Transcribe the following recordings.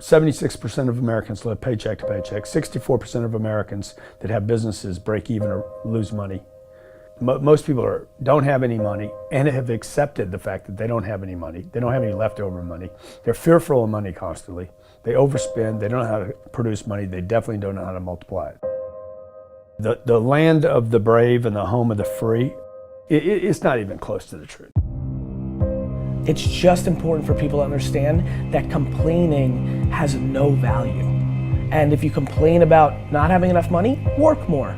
76% of Americans live paycheck to paycheck. 64% of Americans that have businesses break even or lose money. Most people don't have any money and have accepted the fact that they don't have any money. They don't have any leftover money. They're fearful of money constantly. They overspend. They don't know how to produce money. They definitely don't know how to multiply it. The land of the brave and the home of the free, it's not even close to the truth. It's just important for people to understand that complaining has no value. And if you complain about not having enough money, work more.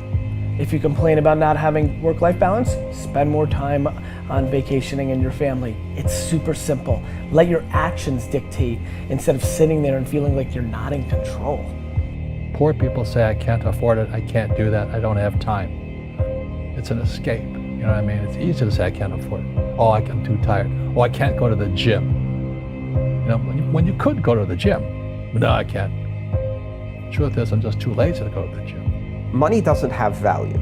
If you complain about not having work-life balance, spend more time on vacationing and your family. It's super simple. Let your actions dictate instead of sitting there and feeling like you're not in control. Poor people say, I can't afford it, I can't do that, I don't have time. It's an escape, you know what I mean? It's easy to say I can't afford it. Oh, I'm too tired. Oh, I can't go to the gym. You know, when you could go to the gym, but no, I can't. Truth is, I'm just too lazy to go to the gym. Money doesn't have value,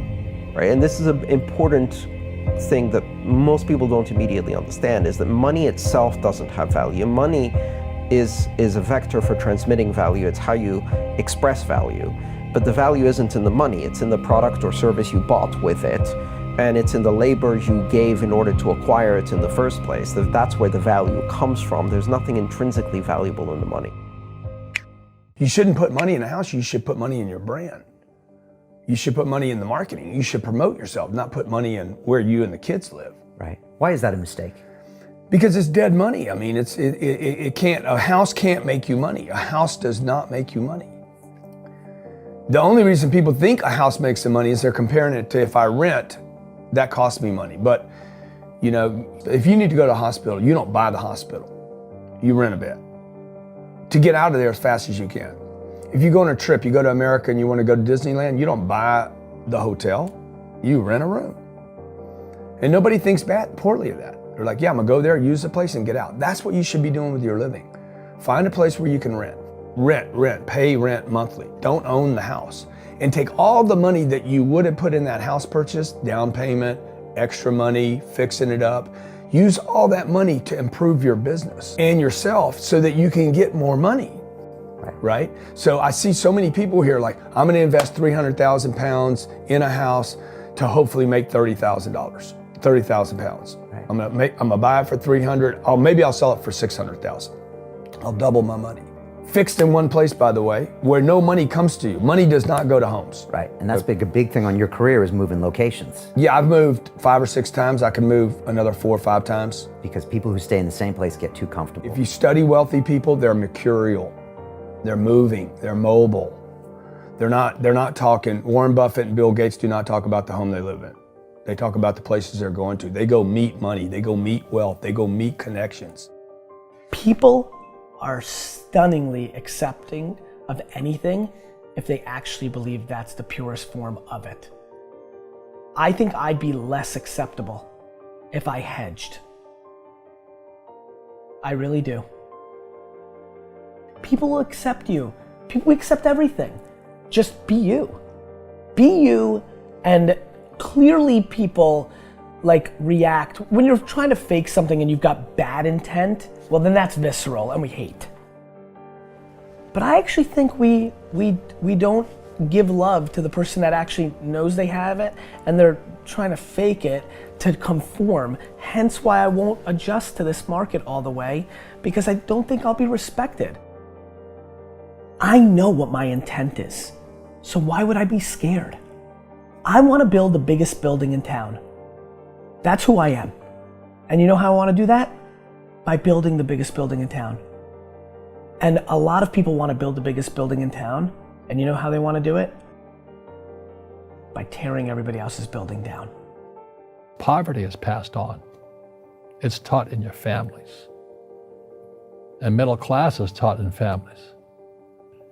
right? And this is an important thing that most people don't immediately understand, is that money itself doesn't have value. Money is a vector for transmitting value. It's how you express value. But the value isn't in the money, it's in the product or service you bought with it, and it's in the labor you gave in order to acquire it in the first place. That's where the value comes from. There's nothing intrinsically valuable in the money. You shouldn't put money in a house, you should put money in your brand. You should put money in the marketing. You should promote yourself, not put money in where you and the kids live. Right. Why is that a mistake? Because it's dead money. I mean, it can't, a house can't make you money. A house does not make you money. The only reason people think a house makes them money is they're comparing it to, if I rent, that costs me money. But, you know, if you need to go to a hospital, you don't buy the hospital. You rent a bed to get out of there as fast as you can. If you go on a trip, you go to America and you want to go to Disneyland, you don't buy the hotel, you rent a room. And nobody thinks poorly of that. They're like, yeah, I'm gonna go there, use the place and get out. That's what you should be doing with your living. Find a place where you can rent. Pay rent monthly. Don't own the house. And take all the money that you would have put in that house purchase, down payment, extra money, fixing it up, use all that money to improve your business and yourself so that you can get more money. Right? So I see so many people here like, I'm gonna invest 300,000 pounds in a house to hopefully make $30,000, 30,000 pounds. Right. I'm gonna buy it for 300, maybe I'll sell it for 600,000. I'll double my money. Fixed in one place, by the way, where no money comes to you. Money does not go to homes. Right, and that's a big thing on your career is moving locations. Yeah, I've moved 5 or 6 times. I can move another 4 or 5 times. Because people who stay in the same place get too comfortable. If you study wealthy people, they're mercurial. They're moving, they're mobile. They're not talking, Warren Buffett and Bill Gates do not talk about the home they live in. They talk about the places they're going to. They go meet money, they go meet wealth, they go meet connections. People are stunningly accepting of anything if they actually believe that's the purest form of it. I think I'd be less acceptable if I hedged. I really do. People will accept you. People accept everything. Just be you. Be you, and clearly people like react. When you're trying to fake something and you've got bad intent, well then that's visceral and we hate. But I actually think we don't give love to the person that actually knows they have it and they're trying to fake it to conform. Hence why I won't adjust to this market all the way, because I don't think I'll be respected. I know what my intent is, so why would I be scared? I want to build the biggest building in town. That's who I am. And you know how I want to do that? By building the biggest building in town. And a lot of people want to build the biggest building in town, and you know how they want to do it? By tearing everybody else's building down. Poverty is passed on. It's taught in your families. And middle class is taught in families.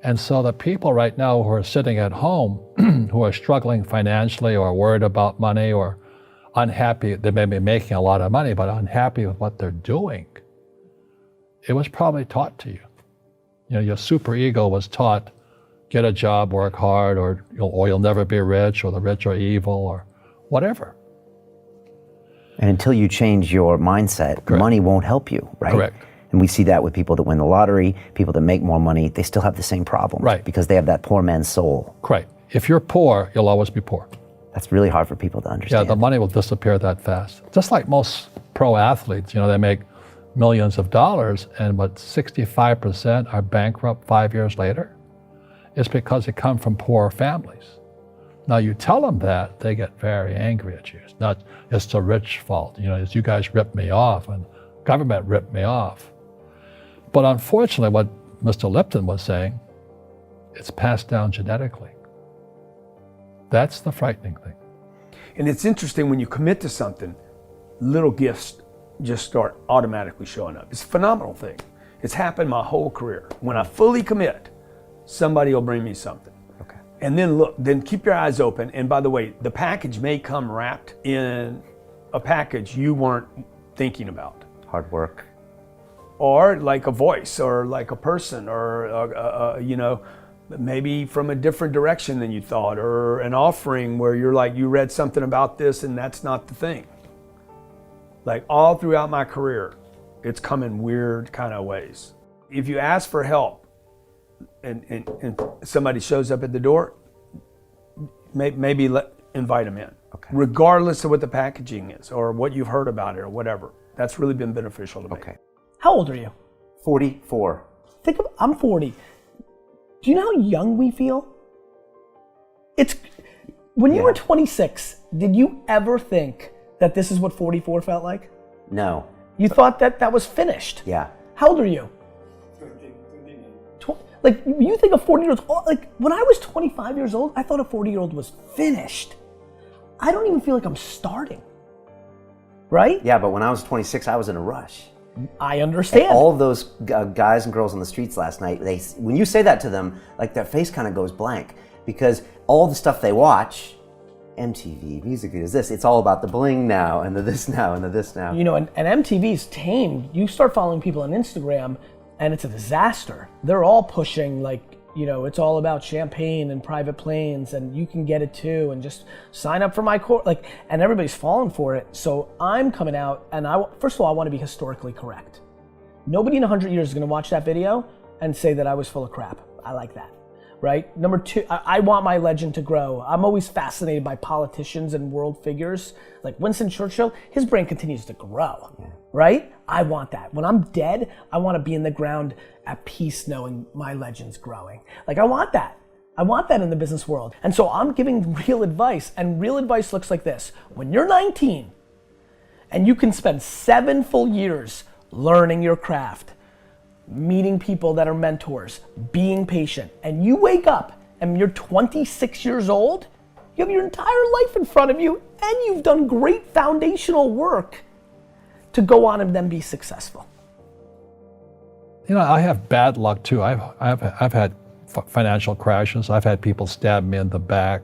And so the people right now who are sitting at home, who are struggling financially or worried about money or unhappy, they may be making a lot of money, but unhappy with what they're doing, it was probably taught to you. You know, your super ego was taught, get a job, work hard, or you'll never be rich, or the rich are evil, or whatever. And until you change your mindset, Correct. Money won't help you, right? Correct. And we see that with people that win the lottery, people that make more money, they still have the same problem. Right. Because they have that poor man's soul. Right. If you're poor, you'll always be poor. That's really hard for people to Yeah, understand. the money will disappear that fast. Just like most pro athletes, they make millions of dollars, and 65% are bankrupt 5 years later. It's because they come from poor families. Now you tell them that, they get very angry at you. It's the rich fault. It's you guys ripped me off and government ripped me off. But unfortunately, what Mr. Lipton was saying, it's passed down genetically. That's the frightening thing. And it's interesting when you commit to something, little gifts just start automatically showing up. It's a phenomenal thing. It's happened my whole career. When I fully commit, somebody will bring me something. Okay. And then keep your eyes open. And by the way, the package may come wrapped in a package you weren't thinking about. Hard work. Or like a voice, or like a person, or maybe from a different direction than you thought, or an offering where you're like, you read something about this and that's not the thing. Like all throughout my career, it's come in weird kind of ways. If you ask for help and somebody shows up at the door, maybe invite them in. Okay. Regardless of what the packaging is or what you've heard about it or whatever. That's really been beneficial to me. Okay. How old are you? 44. I'm 40. Do you know how young we feel? When you were 26, did you ever think that this is what 44 felt like? No. You thought that was finished? Yeah. How old are you? Like, you think a 40-year-old, like, when I was 25 years old, I thought a 40-year-old was finished. I don't even feel like I'm starting. Right? Yeah, but when I was 26, I was in a rush. I understand. And all of those guys and girls on the streets last night, when you say that to them, like their face kind of goes blank, because all the stuff they watch, MTV, music videos, it's all about the bling now and the this now and the this now. And MTV's tamed. You start following people on Instagram and it's a disaster. They're all pushing it's all about champagne and private planes and you can get it too and just sign up for my course. And everybody's falling for it. So I'm coming out and first of all, I want to be historically correct. Nobody in 100 years is going to watch that video and say that I was full of crap. I like that. Right? Number two, I want my legend to grow. I'm always fascinated by politicians and world figures. Like Winston Churchill, his brain continues to grow. Yeah. Right? I want that. When I'm dead, I want to be in the ground at peace knowing my legend's growing. I want that. I want that in the business world. And so I'm giving real advice, and real advice looks like this. When you're 19 and you can spend 7 full years learning your craft, meeting people that are mentors, being patient, and you wake up and you're 26 years old, you have your entire life in front of you and you've done great foundational work to go on and then be successful. I have bad luck too. I've had financial crashes. I've had people stab me in the back,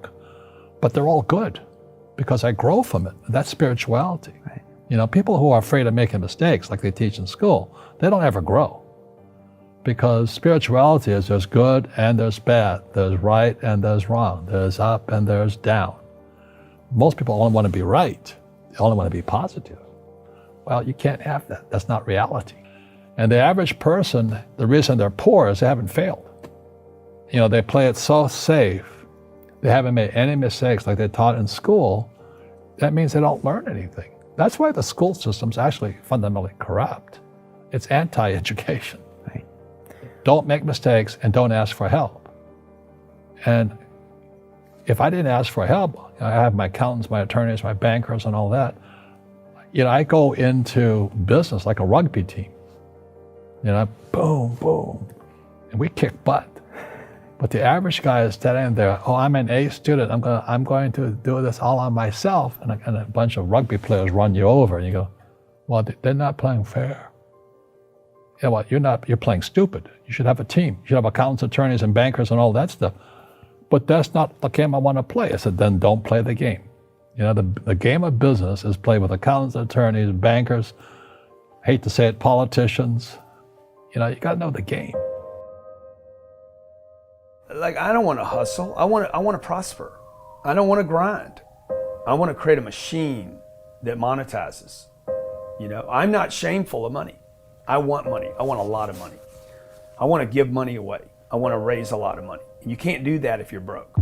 but they're all good because I grow from it. That's spirituality. Right. People who are afraid of making mistakes, like they teach in school, they don't ever grow. Because spirituality is there's good and there's bad, there's right and there's wrong, there's up and there's down. Most people only want to be right, they only want to be positive. Well, you can't have that, that's not reality. And the average person, the reason they're poor is they haven't failed. They play it so safe, they haven't made any mistakes like they taught in school. That means they don't learn anything. That's why the school system's actually fundamentally corrupt. It's anti-education. Don't make mistakes and don't ask for help. And if I didn't ask for help, I have my accountants, my attorneys, my bankers and all that. I go into business like a rugby team. Boom, boom, and we kick butt. But the average guy is standing there, I'm an A student, I'm going to do this all on myself, and a bunch of rugby players run you over, and you go, well, they're not playing fair. You're playing stupid. You should have a team. You should have accountants, attorneys, and bankers and all that stuff. But that's not the game I want to play. I said, then don't play the game. The game of business is played with accountants, attorneys, bankers, hate to say it, politicians. You got to know the game. I don't want to hustle. I want to prosper. I don't want to grind. I want to create a machine that monetizes. I'm not shameful of money. I want money. I want a lot of money. I want to give money away. I want to raise a lot of money. And you can't do that if you're broke.